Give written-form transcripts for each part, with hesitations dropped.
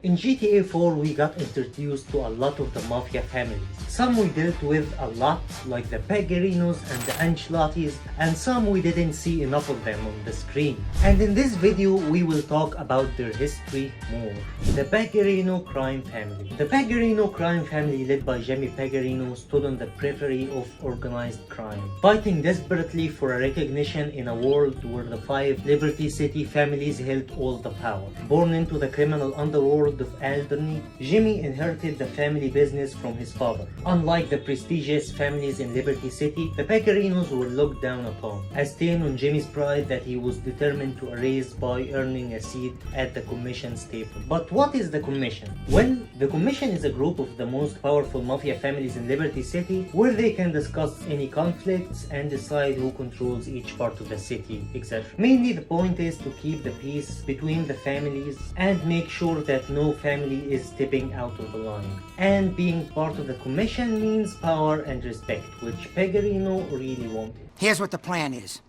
In GTA 4 we got introduced to a lot of the Mafia families. Some we dealt with a lot, like the Pegorinos and the Ancelottis, and some we didn't see enough of them on the screen. And in this video we will talk about their history more. The Pegorino crime family. The Pegorino crime family, led by Jimmy Pegorino, stood on the periphery of organized crime, fighting desperately for a recognition in a world where the 5 Liberty City families held all the power. Born into the criminal underworld of Alderney, Jimmy inherited the family business from his father. Unlike the prestigious families in Liberty City, the Pegorinos were looked down upon, a stain on Jimmy's pride that he was determined to erase by earning a seat at the Commission's table. But what is the Commission? Well, the Commission is a group of the most powerful Mafia families in Liberty City, where they can discuss any conflicts and decide who controls each part of the city, etc. Mainly the point is to keep the peace between the families and make sure that no family is stepping out of the line. And being part of the Commission means power and respect, which Pegorino really wanted. Here's what the plan is.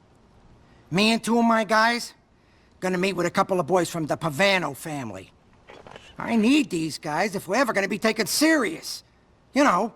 Me and 2 of my guys gonna meet with a couple of boys from the Pavano family. I need these guys if we're ever gonna be taken serious. You know,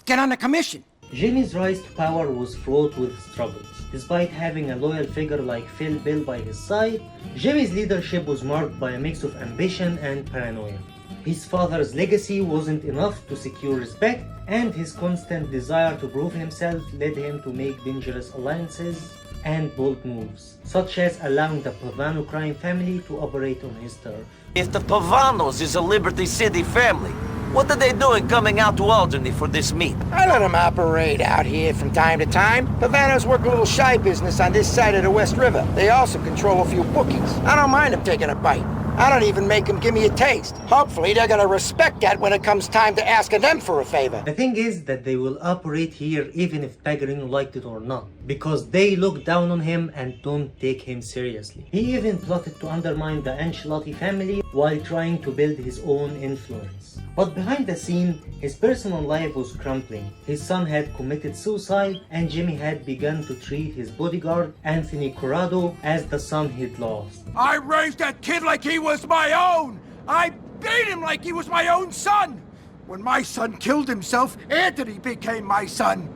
get on the commission. Jimmy's rise to power was fraught with struggles. Despite having a loyal figure like Phil Bill by his side, Jimmy's leadership was marked by a mix of ambition and paranoia. His father's legacy wasn't enough to secure respect, and his constant desire to prove himself led him to make dangerous alliances and bold moves, such as allowing the Pavano crime family to operate on his turf. If the Pavanos is a Liberty City family, what are they doing coming out to Alderney for this meet? I let them operate out here from time to time. Pavanos work a little shy business on this side of the West River. They also control a few bookies. I don't mind them taking a bite. I don't even make them give me a taste. Hopefully they're gonna respect that when it comes time to asking them for a favor. The thing is that they will operate here even if Pegorino liked it or not, because they look down on him and don't take him seriously. He even plotted to undermine the Ancelotti family while trying to build his own influence. But behind the scene, his personal life was crumbling. His son had committed suicide, and Jimmy had begun to treat his bodyguard, Anthony Corrado, as the son he'd lost. I raised that kid like he was my own! I beat him like he was my own son! When my son killed himself, Anthony became my son!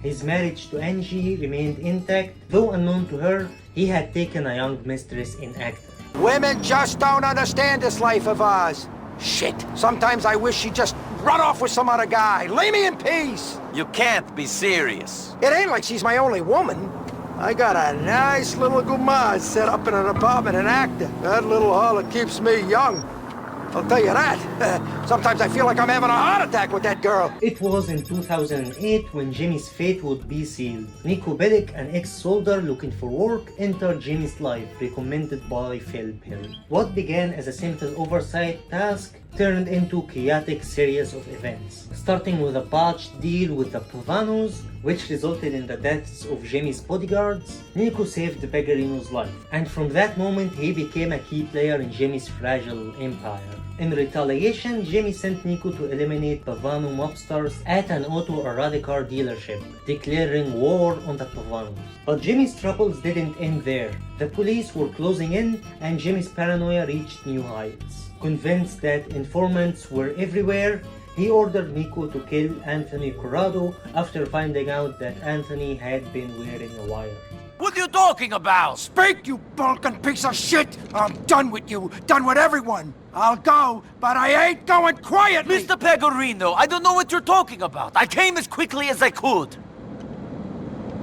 His marriage to Angie remained intact, though unknown to her, he had taken a young mistress in Acton. Women just don't understand this life of ours. Shit, sometimes I wish she'd just run off with some other guy. Leave me in peace! You can't be serious. It ain't like she's my only woman. I got a nice little gumaz set up in an apartment in Acton. That little harlot keeps me young. I'll tell you that. Sometimes I feel like I'm having a heart attack with that girl. It was in 2008 when Jimmy's fate would be sealed. Nico Bellic, an ex-soldier looking for work, entered Jimmy's life, recommended by Phil Bill. What began as a simple oversight task turned into a chaotic series of events, starting with a botched deal with the Pavanos, which resulted in the deaths of Jimmy's bodyguards. Nico saved the Pegorino's life, and from that moment he became a key player in Jimmy's fragile empire. In retaliation, Jimmy sent Nico to eliminate Pavano mobsters at an auto erotic car dealership, declaring war on the Pavanos. But Jimmy's troubles didn't end there. The police were closing in, and Jimmy's paranoia reached new heights. Convinced that informants were everywhere, he ordered Nico to kill Anthony Corrado after finding out that Anthony had been wearing a wire. What are you talking about? Speak, you bulking piece of shit! I'm done with you, done with everyone! I'll go, but I ain't going quietly! Mr. Pegorino, I don't know what you're talking about. I came as quickly as I could.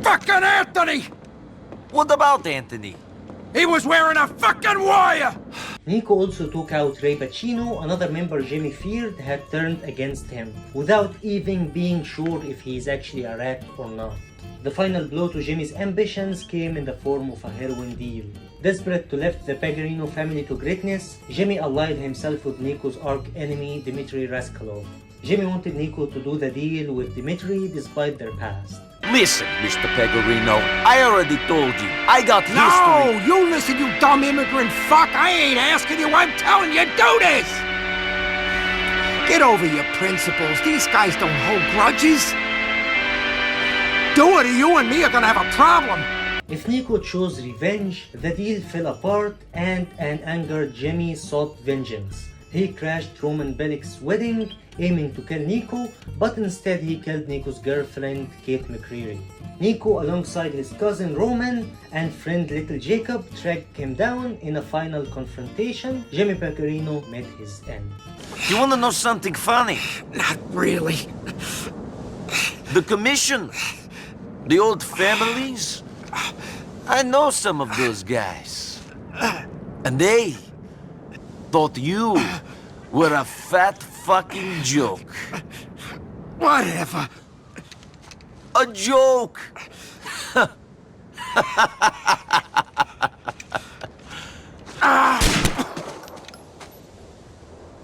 Fucking Anthony! What about Anthony? He was wearing a fucking wire! Nico also took out Ray Pacino, another member Jimmy feared had turned against him, without even being sure if he is actually a rat or not. The final blow to Jimmy's ambitions came in the form of a heroin deal. Desperate to lift the Pegorino family to greatness, Jimmy allied himself with Nico's arch-enemy Dmitry Rascalov. Jimmy wanted Nico to do the deal with Dmitry despite their past. Listen, Mr. Pegorino, I already told you. I got history. No! You listen, you dumb immigrant fuck! I ain't asking you, I'm telling you, do this! Get over your principles. These guys don't hold grudges. Do it or you and me are gonna have a problem. If Nico chose revenge, the deal fell apart and an angered Jimmy sought vengeance. He crashed Roman Bellic's wedding, aiming to kill Nico, but instead he killed Nico's girlfriend, Kate McCreary. Nico, alongside his cousin Roman and friend Little Jacob, tracked him down. In a final confrontation, Jimmy Pegorino met his end. You wanna know something funny? Not really. The commission, the old families, I know some of those guys. And they thought you were a fat fucking joke. Whatever. A joke!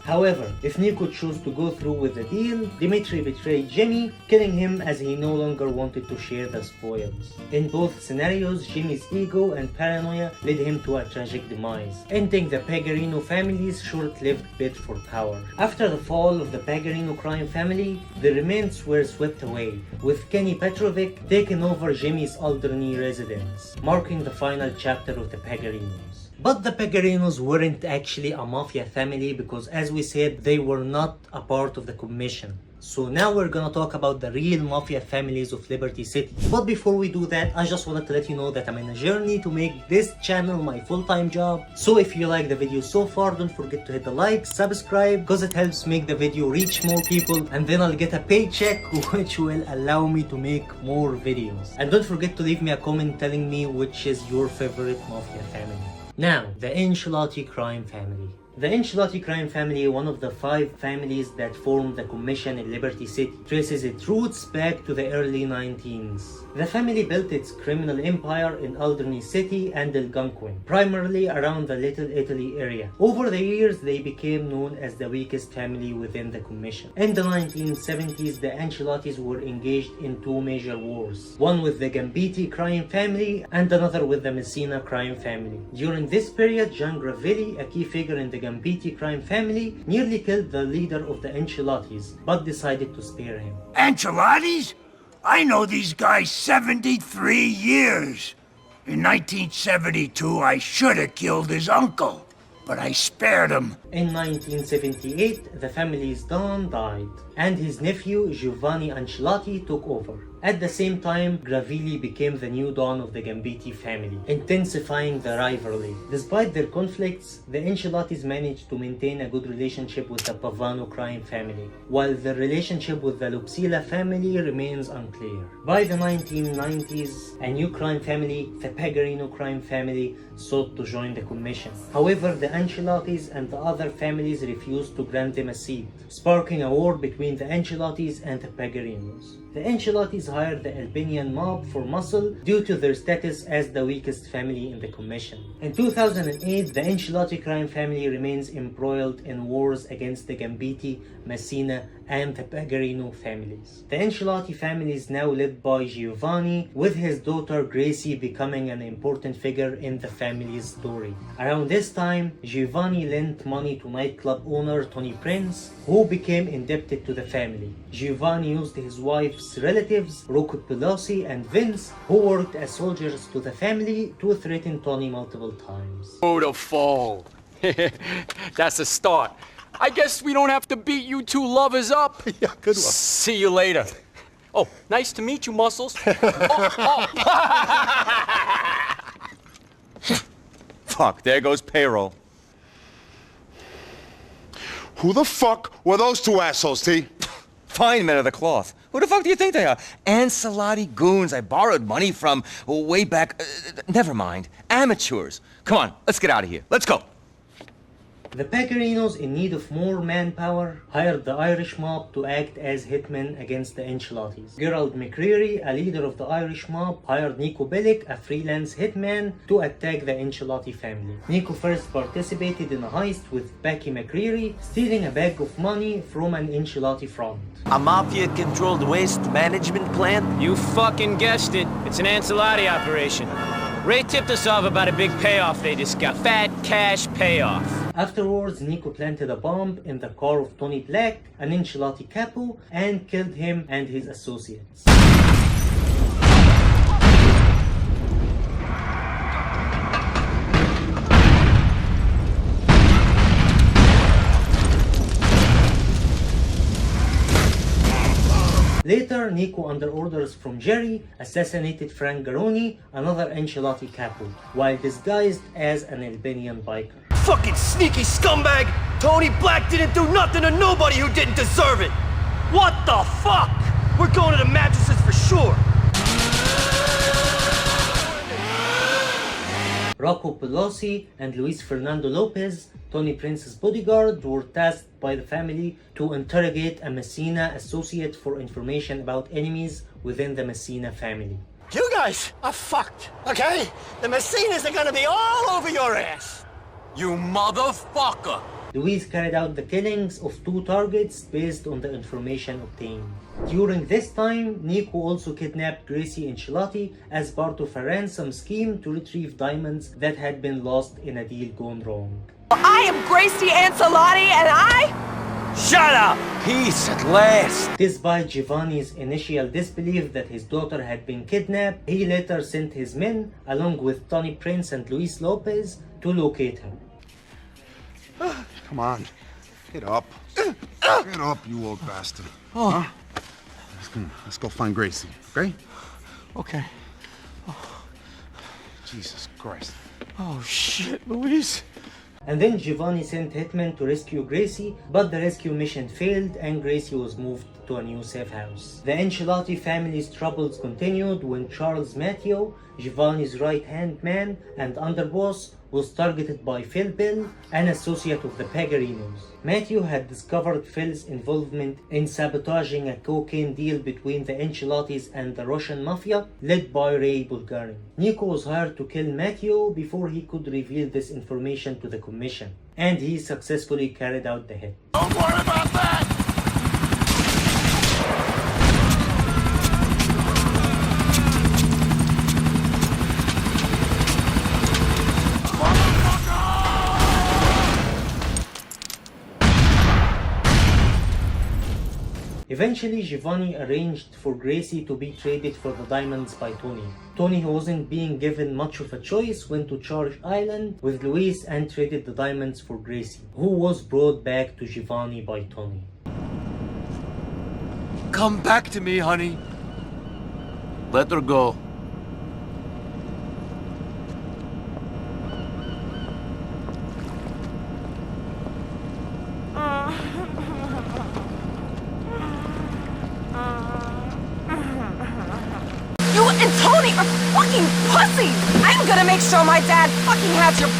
However, if Nico chose to go through with the deal, Dimitri betrayed Jimmy, killing him as he no longer wanted to share the spoils. In both scenarios, Jimmy's ego and paranoia led him to a tragic demise, ending the Pegorino family's short-lived bid for power. After the fall of the Pegorino crime family, the remains were swept away, with Kenny Petrovic taking over Jimmy's Alderney residence, marking the final chapter of the Pegorinos. But the Pegorinos weren't actually a mafia family because, as we said, they were not a part of the commission. So now we're gonna talk about the real mafia families of Liberty City. But before we do that, I just wanted to let you know that I'm in a journey to make this channel my full-time job. So if you like the video so far, don't forget to hit the like, subscribe, because it helps make the video reach more people, and then I'll get a paycheck which will allow me to make more videos. And don't forget to leave me a comment telling me which is your favorite mafia family. Now, the Ancelotti crime family. The Ancelotti crime family, one of the 5 families that formed the commission in Liberty City, traces its roots back to the early 19s. The family built its criminal empire in Alderney City and Algonquin, primarily around the Little Italy area. Over the years, they became known as the weakest family within the commission. In the 1970s, the Ancelottis were engaged in 2 major wars, one with the Gambetti crime family and another with the Messina crime family. During this period, John Gravelli, a key figure in the Gambetti crime family, nearly killed the leader of the Ancelottis, but decided to spare him. Ancelottis? I know these guys 73 years. In 1972, I should have killed his uncle, but I spared him. In 1978, the family's Don died, and his nephew Giovanni Ancelotti took over. At the same time, Gravelli became the new Don of the Gambetti family, intensifying the rivalry. Despite their conflicts, the Ancelottis managed to maintain a good relationship with the Pavano crime family, while the relationship with the Lupisella family remains unclear. By the 1990s, a new crime family, the Pegorino crime family, sought to join the commission. However, the Ancelottis and the other families refused to grant them a seat, sparking a war between the Ancelottis and the Pegorinos. The Ancelottis hired the Albanian mob for muscle due to their status as the weakest family in the commission. In 2008, the Ancelotti crime family remains embroiled in wars against the Gambetti, Messina, and the Pegorino families. The Ancelotti family is now led by Giovanni, with his daughter Gracie becoming an important figure in the family's story. Around this time, Giovanni lent money to nightclub owner Tony Prince, who became indebted to the family. Giovanni used his wife's relatives, Rocco Pelosi and Vince, who worked as soldiers to the family, to threaten Tony multiple times. Oh, the fall. That's a start. I guess we don't have to beat you 2 lovers up. Yeah, good one. See you later. Oh, nice to meet you, Muscles. oh. Fuck, there goes payroll. Who the fuck were those 2 assholes, T? Fine men of the cloth. Who the fuck do you think they are? Ancelotti goons I borrowed money from way back. Never mind. Amateurs. Come on, let's get out of here. Let's go. The Pegorinos, in need of more manpower, hired the Irish mob to act as hitmen against the Ancelottis. Gerald McCreary, a leader of the Irish mob, hired Nico Bellic, a freelance hitman, to attack the Ancelotti family. Nico first participated in a heist with Becky McCreary, stealing a bag of money from an Ancelotti front. A mafia-controlled waste management plan? You fucking guessed it. It's an Ancelotti operation. Ray tipped us off about a big payoff they just got. Fat cash payoff. Afterwards, Nico planted a bomb in the car of Tony Black, an Ancelotti capo, and killed him and his associates. Later, Nico, under orders from Jerry, assassinated Frank Garoni, another Ancelotti capo, while disguised as an Albanian biker. Fucking sneaky scumbag! Tony Black didn't do nothing to nobody who didn't deserve it! What the fuck? We're going to the mattresses for sure! Rocco Pelosi and Luis Fernando Lopez, Tony Prince's bodyguard, were tasked by the family to interrogate a Messina associate for information about enemies within the Messina family. You guys are fucked, okay? The Messinas are gonna be all over your ass! You motherfucker! Luis carried out the killings of 2 targets based on the information obtained. During this time, Nico also kidnapped Gracie Ancelotti as part of a ransom scheme to retrieve diamonds that had been lost in a deal gone wrong. I am Gracie Ancelotti and I... Shut up! Peace at last! Despite Giovanni's initial disbelief that his daughter had been kidnapped, he later sent his men, along with Tony Prince and Luis Lopez, to locate her. Come on. Get up. Get up, you old bastard. Huh? Let's go find Gracie, okay? Okay. Jesus Christ. Oh, shit, Luis. And then Giovanni sent hitmen to rescue Gracie, but the rescue mission failed and Gracie was moved to a new safe house. The Ancelotti family's troubles continued when Charles Matteo, Giovanni's right-hand man and underboss, was targeted by Phil Bill, an associate of the Pegorinos. Matteo had discovered Phil's involvement in sabotaging a cocaine deal between the Ancelottis and the Russian Mafia, led by Ray Bulgarin. Nico was hired to kill Matteo before he could reveal this information to the commission, and he successfully carried out the hit. Don't worry about that! Eventually, Giovanni arranged for Gracie to be traded for the diamonds by Tony. Tony, who wasn't being given much of a choice, went to Charge Island with Luis and traded the diamonds for Gracie, who was brought back to Giovanni by Tony. Come back to me, honey. Let her go. You and Tony are fucking pussies! I'm gonna make sure my dad fucking has your...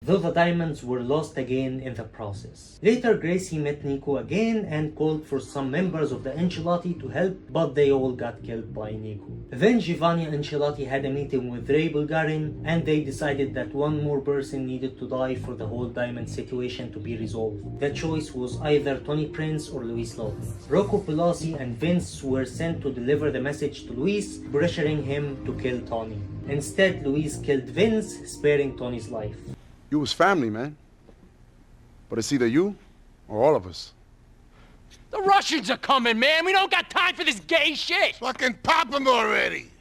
Though the diamonds were lost again in the process. Later, Gracie met Nico again and called for some members of the Ancelotti to help, but they all got killed by Nico. Then Giovanni Ancelotti had a meeting with Ray Bulgarin, and they decided that one more person needed to die for the whole diamond situation to be resolved. The choice was either Tony Prince or Luis Lopez. Rocco Pelosi and Vince were sent to deliver the message to Luis, pressuring him to kill Tony. Instead, Luis killed Vince, sparing Tony's life. You was family, man. But it's either you or all of us. The Russians are coming, man. We don't got time for this gay shit. Fucking pop him already!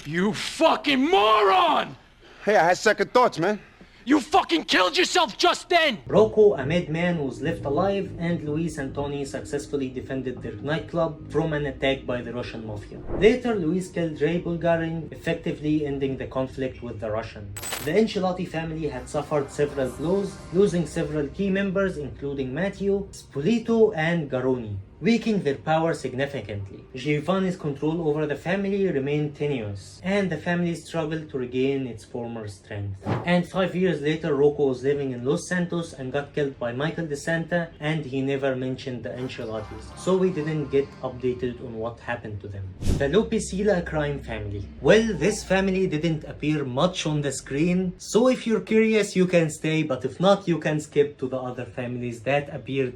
You fucking moron! Hey, I had second thoughts, man. You fucking killed yourself just then! Rocco, a madman, was left alive, and Luis and Tony successfully defended their nightclub from an attack by the Russian Mafia. Later, Luis killed Ray Bulgarin, effectively ending the conflict with the Russians. The Ancelotti family had suffered several blows, losing several key members including Matteo, Spolito, and Garoni, weakening their power significantly. Giovanni's control over the family remained tenuous, and the family struggled to regain its former strength. And 5 years later, Rocco was living in Los Santos and got killed by Michael DeSanta, and he never mentioned the Ancelottis, so we didn't get updated on what happened to them. The Lupisella crime family. Well, this family didn't appear much on the screen, so if you're curious you can stay, but if not you can skip to the other families that appeared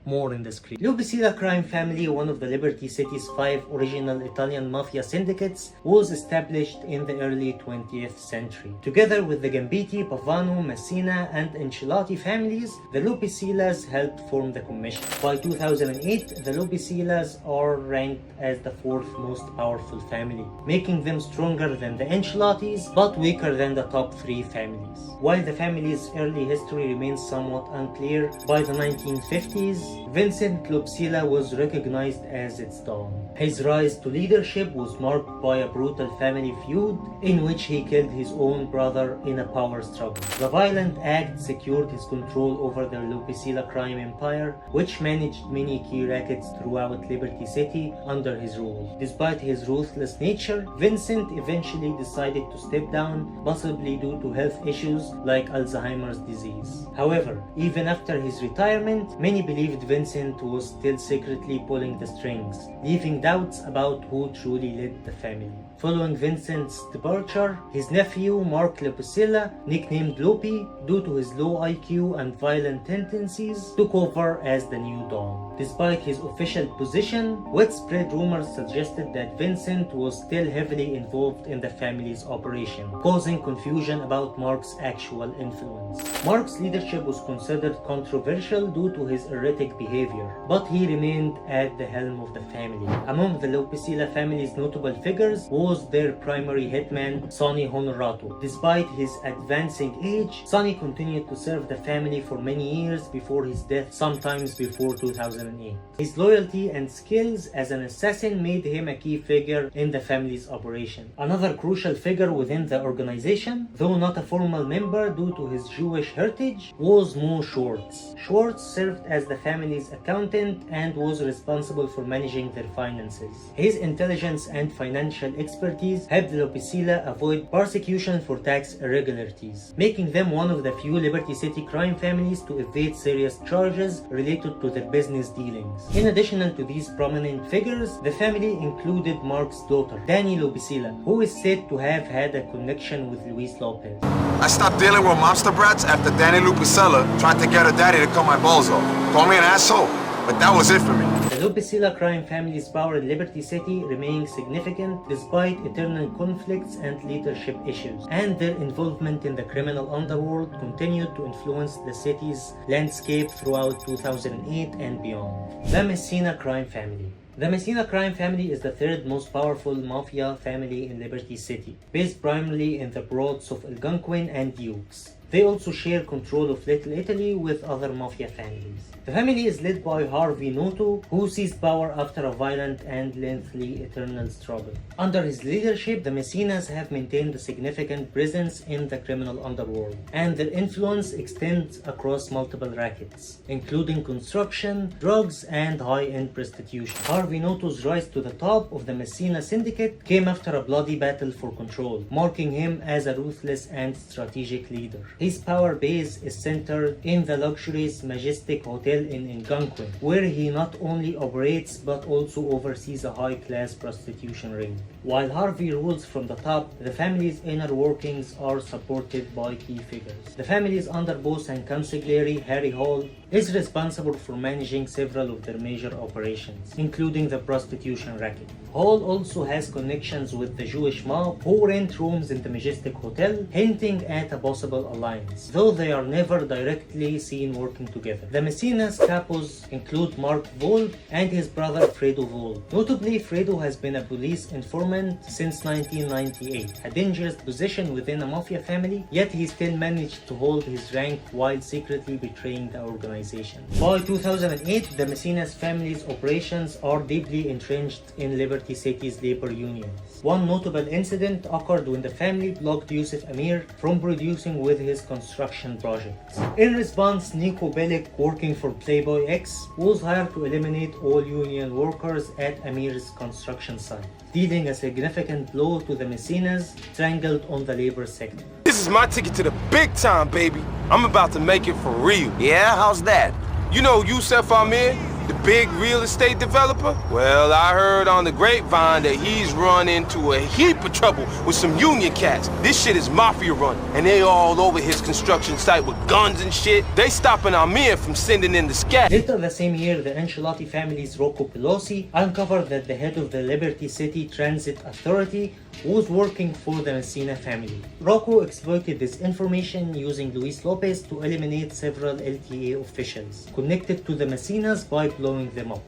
more in the screen. Lupisella crime family, one of the Liberty City's 5 original Italian mafia syndicates, was established in the early 20th century. Together with the Gambetti, Pavano, Messina, and Ancelotti families, the Lupisellas helped form the commission. By 2008, the Lupisellas are ranked as the 4th most powerful family, making them stronger than the Ancelottis, but weaker than the top 3 families. While the family's early history remains somewhat unclear, by the 1950s, Vincent Lupisella was recognized as its dawn. His rise to leadership was marked by a brutal family feud in which he killed his own brother in a power struggle. The violent act secured his control over the Lupisella crime empire, which managed many key rackets throughout Liberty City under his rule. Despite his ruthless nature, Vincent eventually decided to step down, possibly due to health issues like Alzheimer's disease. However, even after his retirement, many believed Vincent was still secretly pulling the strings, leaving doubts about who truly led the family. Following Vincent's departure, his nephew Mark Lupisella, nicknamed Lupi due to his low IQ and violent tendencies, took over as the new Don. Despite his official position, widespread rumors suggested that Vincent was still heavily involved in the family's operation, causing confusion about Mark's actual influence. Mark's leadership was considered controversial due to his erratic behavior, but he remained at the helm of the family. Among the Lupisella family's notable figures was their primary hitman, Sonny Honorato. Despite his advancing age, Sonny continued to serve the family for many years before his death, sometimes before 2008. His loyalty and skills as an assassin made him a key figure in the family's operation. Another crucial figure within the organization, though not a formal member due to his Jewish heritage, was Mo Schwartz. Schwartz served as the family's accountant and was responsible for managing their finances. His intelligence and financial expertise helped the Lupisella avoid persecution for tax irregularities, making them one of the few Liberty City crime families to evade serious charges related to their business dealings. In addition to these prominent figures, the family included Mark's daughter, Danny Lupisella, who is said to have had a connection with Luis Lopez. I stopped dealing with mobster brats after Danny Lupisella tried to get her daddy to cut my balls off. Called me an asshole, but that was it for me. The Lupisella crime family's power in Liberty City remains significant despite eternal conflicts and leadership issues, and their involvement in the criminal underworld continued to influence the city's landscape throughout 2008 and beyond. The Messina crime family. The Messina crime family is the 3rd most powerful mafia family in Liberty City, based primarily in the broads of Algonquin and Dukes. They also share control of Little Italy with other mafia families. The family is led by Harvey Noto, who seized power after a violent and lengthy eternal struggle. Under his leadership, the Messinas have maintained a significant presence in the criminal underworld, and their influence extends across multiple rackets, including construction, drugs, and high-end prostitution. Harvey Noto's rise to the top of the Messina syndicate came after a bloody battle for control, marking him as a ruthless and strategic leader. His power base is centered in the luxurious Majestic Hotel in Algonquin, where he not only operates but also oversees a high-class prostitution ring. While Harvey rules from the top, the family's inner workings are supported by key figures. The family's underboss and consigliere, Harry Hall, is responsible for managing several of their major operations, including the prostitution racket. Hall also has connections with the Jewish mob, who rent rooms in the Majestic Hotel, hinting at a possible alliance, though they are never directly seen working together. The Messina's capos include Mark Vold and his brother Fredo Vold. Notably, Fredo has been a police informant since 1998, a dangerous position within a mafia family, yet he still managed to hold his rank while secretly betraying the organization. By 2008, the Messina's family's operations are deeply entrenched in Liberty City's labor unions. One notable incident occurred when the family blocked Yusuf Amir from producing with his construction projects. In response, Nico Bellic, working for Playboy X, was hired to eliminate all union workers at Amir's construction site, dealing a significant blow to the Messinas strangled on the labor sector. This is my ticket to the big time, baby. I'm about to make it for real. Yeah? How's that? You know Yusuf Amir, the big real estate developer? Well, I heard on the grapevine that he's run into a heap of trouble with some union cats. This shit is Mafia run, and they all over his construction site with guns and shit. They stopping our men from sending in the scat. Later the same year, the Ancelotti family's Rocco Pelosi uncovered that the head of the Liberty City Transit Authority was working for the Messina family. Rocco exploited this information using Luis Lopez to eliminate several LTA officials connected to the Messinas by blowing them up.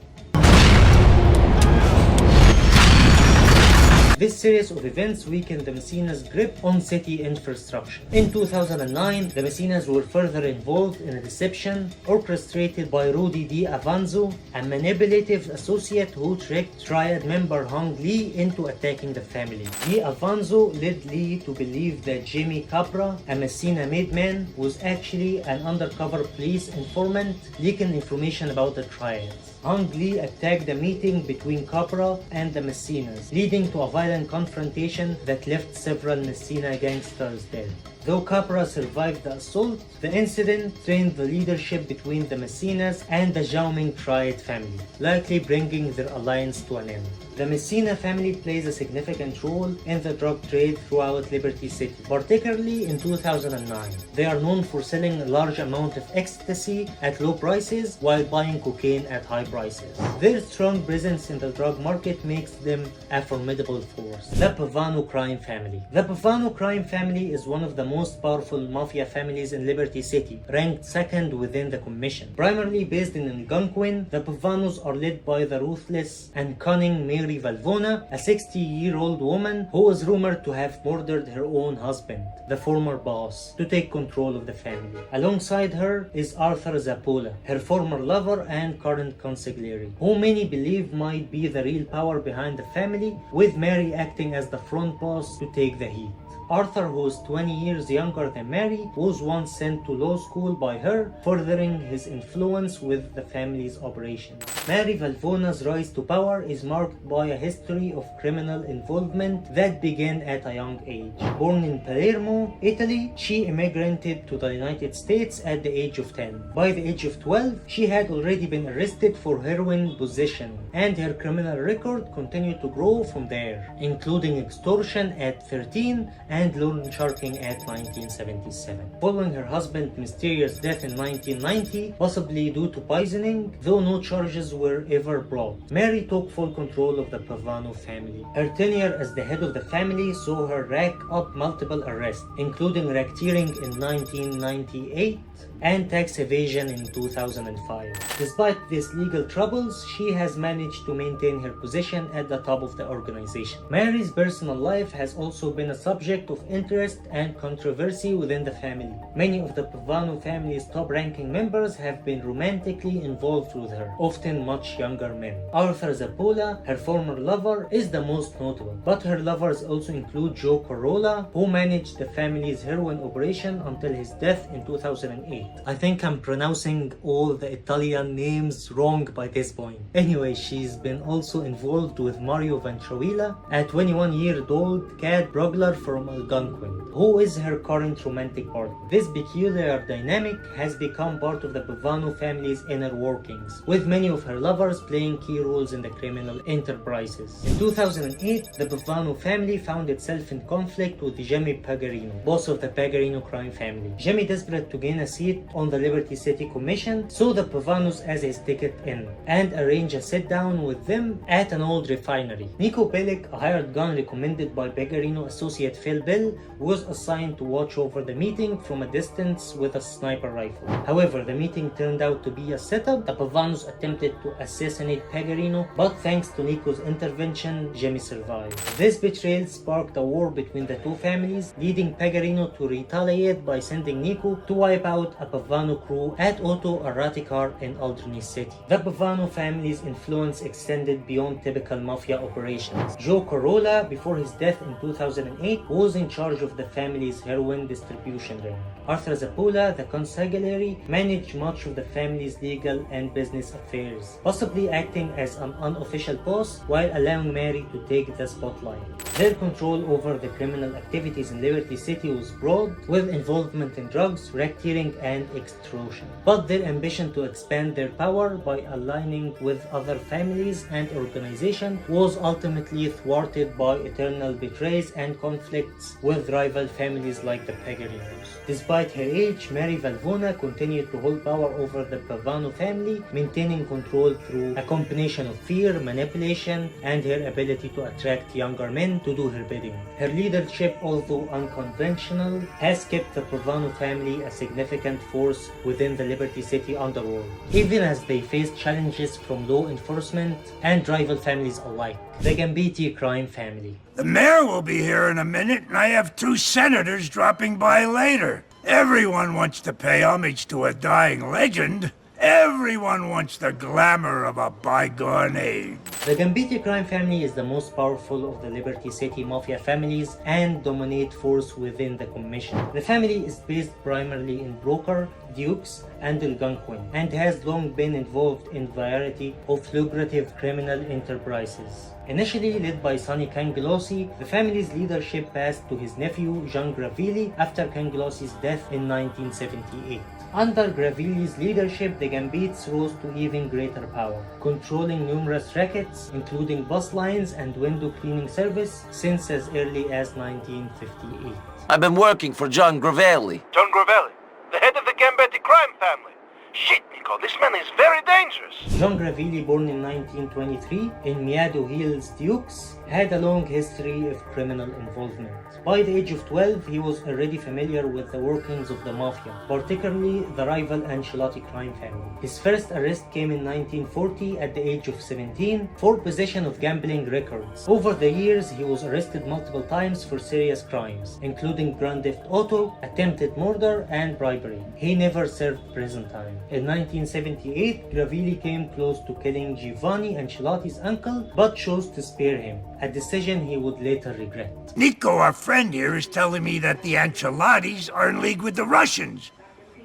This series of events weakened the Messina's grip on city infrastructure. In 2009, the Messinas were further involved in a deception orchestrated by Rudy Di Avanzo, a manipulative associate who tricked Triad member Hung Lee into attacking the family. Di Avanzo led Lee to believe that Jimmy Capra, a Messina made man, was actually an undercover police informant leaking information about the Triads. Hung Lee attacked a meeting between Capra and the Messinas, leading to a violent confrontation that left several Messina gangsters dead. Though Capra survived the assault, the incident strained the leadership between the Messinas and the Xiaoming Triad family, likely bringing their alliance to an end. The Messina family plays a significant role in the drug trade throughout Liberty City, particularly in 2009. They are known for selling a large amount of ecstasy at low prices while buying cocaine at high prices. Their strong presence in the drug market makes them a formidable force. The Pavano crime family. The Pavano crime family is one of the most powerful mafia families in Liberty City, ranked second within the commission. Primarily based in Algonquin, the Pavanos are led by the ruthless and cunning Mary Valvona, a 60-year-old woman who is rumored to have murdered her own husband, the former boss, to take control of the family. Alongside her is Arthur Zappola, her former lover and current consigliere, who many believe might be the real power behind the family, with Mary acting as the front boss to take the heat. Arthur, who is 20 years younger than Mary, was once sent to law school by her, furthering his influence with the family's operations. Mary Valvona's rise to power is marked by a history of criminal involvement that began at a young age. Born in Palermo, Italy, she immigrated to the United States at the age of 10. By the age of 12, she had already been arrested for heroin possession, and her criminal record continued to grow from there, including extortion at 13 and loan sharking at 1977. Following her husband's mysterious death in 1990, possibly due to poisoning, though no charges were ever brought, Mary took full control of the Pavano family. Her tenure as the head of the family saw her rack up multiple arrests, including racketeering in 1998 and tax evasion in 2005. Despite these legal troubles, she has managed to maintain her position at the top of the organization. Mary's personal life has also been a subject of interest and controversy within the family. Many of the Pavano family's top-ranking members have been romantically involved with her, often much younger men. Arthur Zappola, her former lover, is the most notable, but her lovers also include Joe Corolla, who managed the family's heroin operation until his death in 2008. I think I'm pronouncing all the Italian names wrong by this point. Anyway, she's been also involved with Mario Ventrauila, a 21-year-old cat burglar from Algonquin, who is her current romantic partner. This peculiar dynamic has become part of the Pavano family's inner workings, with many of her lovers playing key roles in the criminal enterprises. In 2008, the Pavano family found itself in conflict with Jimmy Pegorino, boss of the Pegorino crime family. Jimmy, desperate to gain a seat on the Liberty City Commission, saw the Pavanos as his ticket in and arranged a sit-down with them at an old refinery. Nico Bellic, a hired gun recommended by Pegorino associate Phil Bell, was assigned to watch over the meeting from a distance with a sniper rifle. However, the meeting turned out to be a setup. The Pavanos attempted to assassinate Pegorino, but thanks to Nico's intervention, Jimmy survived. This betrayal sparked a war between the two families, leading Pegorino to retaliate by sending Nico to wipe out a Pavano crew at Otto Araticar in Alderney City. The Pavano family's influence extended beyond typical mafia operations. Joe Corolla, before his death in 2008, was in charge of the family's heroin distribution ring. Arthur Zappola, the consigliere, managed much of the family's legal and business affairs, possibly acting as an unofficial boss while allowing Mary to take the spotlight. Their control over the criminal activities in Liberty City was broad, with involvement in drugs, racketeering, and extortion. But their ambition to expand their power by aligning with other families and organizations was ultimately thwarted by eternal betrayals and conflicts with rival families like the Pegorinos. Despite her age, Mary Valvona continued to hold power over the Pavano family, maintaining control through a combination of fear, manipulation, and her ability to attract younger men to do her bidding. Her leadership, although unconventional, has kept the Pavano family a significant force within the Liberty City underworld, even as they face challenges from law enforcement and rival families alike. The Gambetti crime family. The mayor will be here in a minute, and I have 2 senators dropping by later. Everyone wants to pay homage to a dying legend. Everyone wants the glamour of a bygone age. The Gambetti crime family is the most powerful of the Liberty City Mafia families and dominate force within the commission. The family is based primarily in Broker, Dukes, and Algonquin, and has long been involved in a variety of lucrative criminal enterprises. Initially led by Sonny Cangellosi, the family's leadership passed to his nephew Jean Gravilli after Cangellossi's death in 1978. Under Gravilli's leadership, the Gambettis rose to even greater power, controlling numerous rackets, including bus lines and window cleaning service, since as early as 1958. I've been working for John Gravelli. John Gravelli, the head of the Gambetti crime family. Shit, Nico, this man is very dangerous. John Gravelli, born in 1923 in Meadow Hills, Dukes, had a long history of criminal involvement. By the age of 12, he was already familiar with the workings of the Mafia, particularly the rival Ancelotti crime family. His first arrest came in 1940 at the age of 17 for possession of gambling records. Over the years, he was arrested multiple times for serious crimes, including grand theft auto, attempted murder, and bribery. He never served prison time. In 1978, Gravelli came close to killing Giovanni Ancelotti's uncle, but chose to spare him, a decision he would later regret. Nico, our friend here, is telling me that the Ancelottis are in league with the Russians.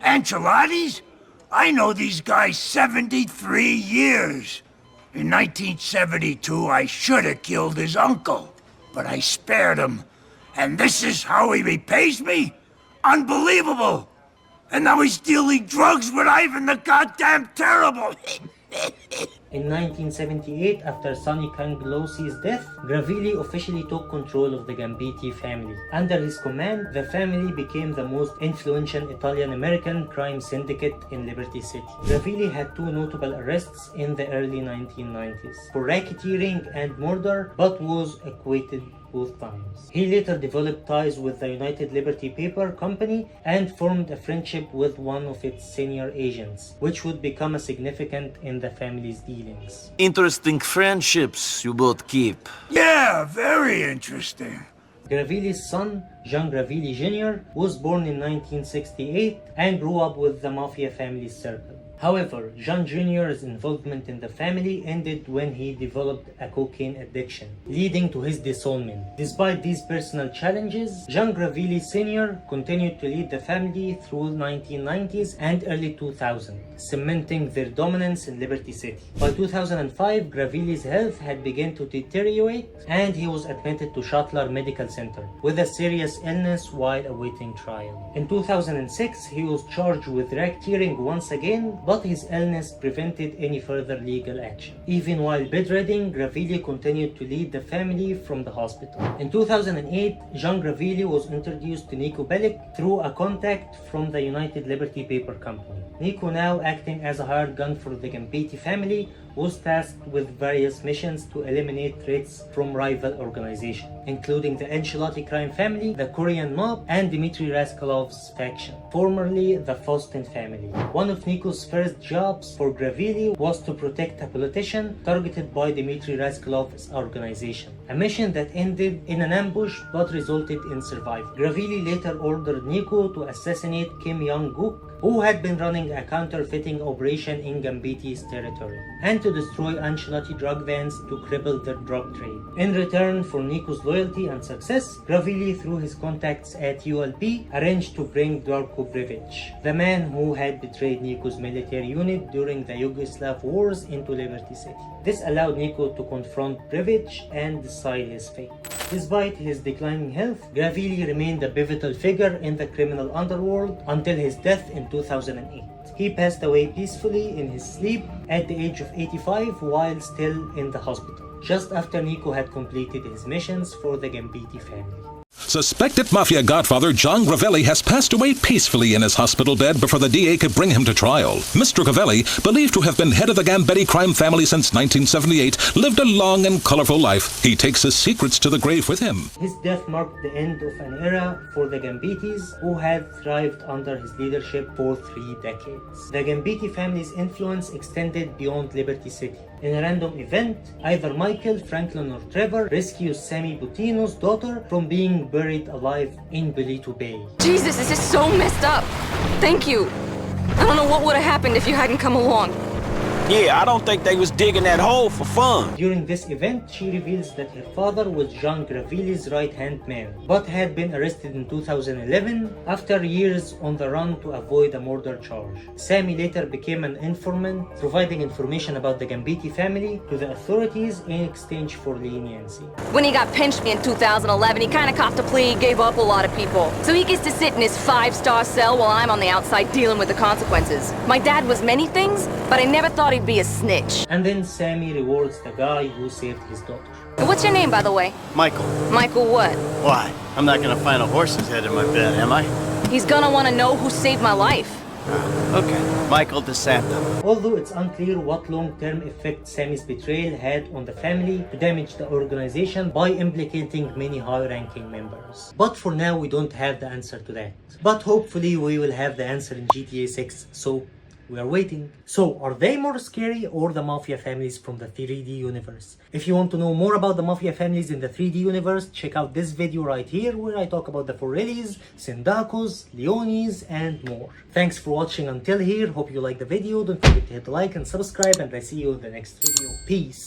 Ancelottis? I know these guys 73 years. In 1972, I should have killed his uncle, but I spared him. And this is how he repays me? Unbelievable! And now he's dealing drugs with Ivan the goddamn Terrible! In 1978, after Sonny Cangellossi's death, Gravelli officially took control of the Gambetti family. Under his command, the family became the most influential Italian-American crime syndicate in Liberty City. Gravelli had 2 notable arrests in the early 1990s for racketeering and murder, but was acquitted both times. He later developed ties with the United Liberty Paper Company and formed a friendship with one of its senior agents, which would become significant in the family's dealings. Interesting friendships you both keep. Yeah, very interesting. Gravelli's son, Jean Gravelli Jr., was born in 1968 and grew up with the Mafia family's circle. However, Jean Jr.'s involvement in the family ended when he developed a cocaine addiction, leading to his disownment. Despite these personal challenges, Jean Gravelli Sr. continued to lead the family through 1990s and early 2000s, cementing their dominance in Liberty City. By 2005, Gravelli's health had begun to deteriorate, and he was admitted to Shuttler Medical Center with a serious illness while awaiting trial. In 2006, he was charged with racketeering once again, but his illness prevented any further legal action. Even while bedridden, Gravelli continued to lead the family from the hospital. In 2008, Jean Gravelli was introduced to Nico Bellic through a contact from the United Liberty Paper Company. Nico, now acting as a hired gun for the Gambetti family, was tasked with various missions to eliminate threats from rival organizations, including the Ancelotti crime family, the Korean mob, and Dmitry Raskolov's faction, formerly the Faustin family. One of Nico's first jobs for Gravelli was to protect a politician targeted by Dmitry Raskolov's organization, a mission that ended in an ambush but resulted in survival. Gravelli later ordered Nico to assassinate Kim Jong-guk, who had been running a counterfeiting operation in Gambetti's territory, and to destroy Ancelotti drug vans to cripple their drug trade. In return for Nico's loyalty and success, Gravilli, through his contacts at ULP, arranged to bring Darko Brevic, the man who had betrayed Nico's military unit during the Yugoslav wars, into Liberty City. This allowed Nico to confront Brevic and decide his fate. Despite his declining health, Gravilli remained a pivotal figure in the criminal underworld until his death in 2008. He passed away peacefully in his sleep at the age of 85 while still in the hospital, just after Nico had completed his missions for the Gambetti family. Suspected Mafia godfather John Gravelli has passed away peacefully in his hospital bed before the DA could bring him to trial. Mr. Gravelli, believed to have been head of the Gambetti crime family since 1978, lived a long and colorful life. He takes his secrets to the grave with him. His death marked the end of an era for the Gambettis, who had thrived under his leadership for 3 decades. The Gambetti family's influence extended beyond Liberty City. In a random event, either Michael, Franklin, or Trevor rescues Sammy Butino's daughter from being buried alive in Belito Bay. Jesus, this is so messed up. Thank you. I don't know what would have happened if you hadn't come along. Yeah, I don't think they was digging that hole for fun. During this event, she reveals that her father was John Gravilli's right-hand man, but had been arrested in 2011 after years on the run to avoid a murder charge. Sammy later became an informant, providing information about the Gambetti family to the authorities in exchange for leniency. When he got pinched me in 2011, he kind of copped a plea, gave up a lot of people. So he gets to sit in his 5-star cell while I'm on the outside dealing with the consequences. My dad was many things, but I never thought he'd be a snitch. And then Sammy rewards the guy who saved his daughter. What's your name, by the way? Michael. Michael what? Why? I'm not gonna find a horse's head in my bed, am I? He's gonna want to know who saved my life. Okay. Michael DeSanto. Although it's unclear what long-term effect Sammy's betrayal had on the family to damage the organization by implicating many high-ranking members. But for now, we don't have the answer to that. But hopefully we will have the answer in GTA 6, so we are waiting. So, are they more scary or the Mafia families from the 3D universe? If you want to know more about the Mafia families in the 3D universe, check out this video right here where I talk about the Forellis, Sindacos, Leonis, and more. Thanks for watching until here. Hope you liked the video. Don't forget to hit like and subscribe, and I see you in the next video. Peace.